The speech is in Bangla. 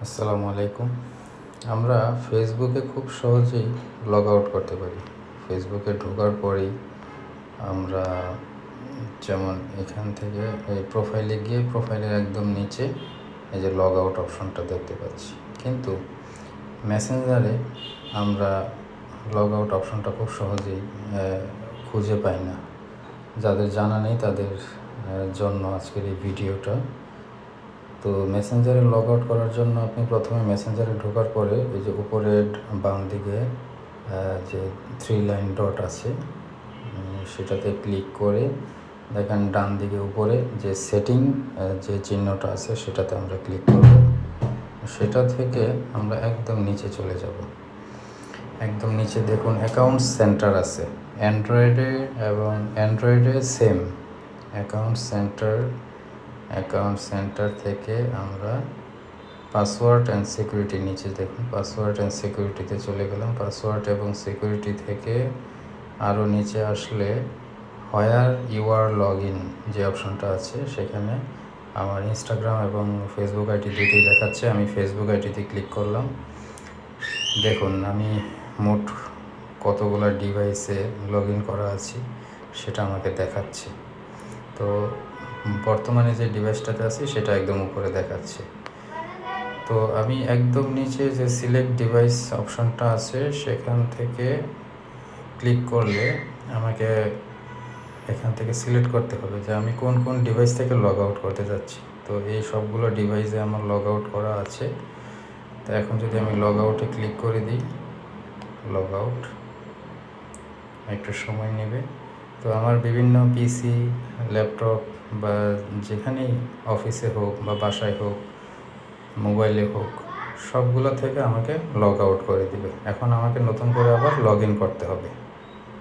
আসসালামু আলাইকুম। আমরা ফেসবুকে খুব সহজেই লগ আউট করতে পারি। ফেসবুকে ঢোকার পরেই আমরা যেমন এখান থেকে এই প্রোফাইলে গিয়ে প্রোফাইলের একদম নিচে এই যে লগ আউট অপশনটা দেখতে পাচ্ছি, কিন্তু মেসেঞ্জারে আমরা লগ আউট অপশনটা খুব সহজেই খুঁজে পাই না। যাদের জানা নেই তাদের জন্য আজকের এই ভিডিওটা। তো মেসেঞ্জারে লগ আউট করার জন্য আপনি প্রথমে মেসেঞ্জারে ঢোকার পরে এই যে উপরের বাম দিকে যে 3 লাইন ডট আছে সেটাতে ক্লিক করে দেখেন ডান দিকে উপরে যে সেটিং যে চিহ্নটা আছে সেটাতে আমরা ক্লিক করব। সেটা থেকে আমরা একদম নিচে চলে যাব। একদম নিচে দেখুন অ্যাকাউন্ট সেন্টার আছে অ্যান্ড্রয়েডে সেম অ্যাকাউন্ট সেন্টার থেকে আমরা পাসওয়ার্ড অ্যান্ড সিকিউরিটি নিচে দেখুন পাসওয়ার্ড অ্যান্ড সিকিউরিটিতে চলে গেলাম। পাসওয়ার্ড এবং সিকিউরিটি থেকে আরও নিচে আসলে where you are log in যে অপশনটা আছে সেখানে আমার ইনস্টাগ্রাম এবং ফেসবুক আইডি দুটোই দেখাচ্ছে। আমি ফেসবুক আইডিতে ক্লিক করলাম। দেখুন আমি মোট কতগুলো ডিভাইসে লগ ইন করা আছি সেটা আমাকে দেখাচ্ছে। তো বর্তমানে যে ডিভাইসটাতে আছি সেটা একদম উপরে দেখাচ্ছে। তো আমি একদম নিচে যে সিলেক্ট ডিভাইস অপশনটা আছে সেখান থেকে ক্লিক করলে আমাকে এখান থেকে সিলেক্ট করতে হবে যে আমি কোন কোন ডিভাইস থেকে লগ আউট করতে যাচ্ছি। তো এই সবগুলো ডিভাইসে আমার লগ আউট করা আছে। তো এখন যদি আমি লগ আউটে ক্লিক করে দিই, লগ আউট একটু সময় নেবে। তো আমার বিভিন্ন পিসি, ল্যাপটপ বা যেখানেই অফিসে হোক বা বাসায় হোক, মোবাইলে হোক, সবগুলো থেকে আমাকে লগ আউট করে দিবে। এখন আমাকে নতুন করে আবার লগ ইন করতে হবে।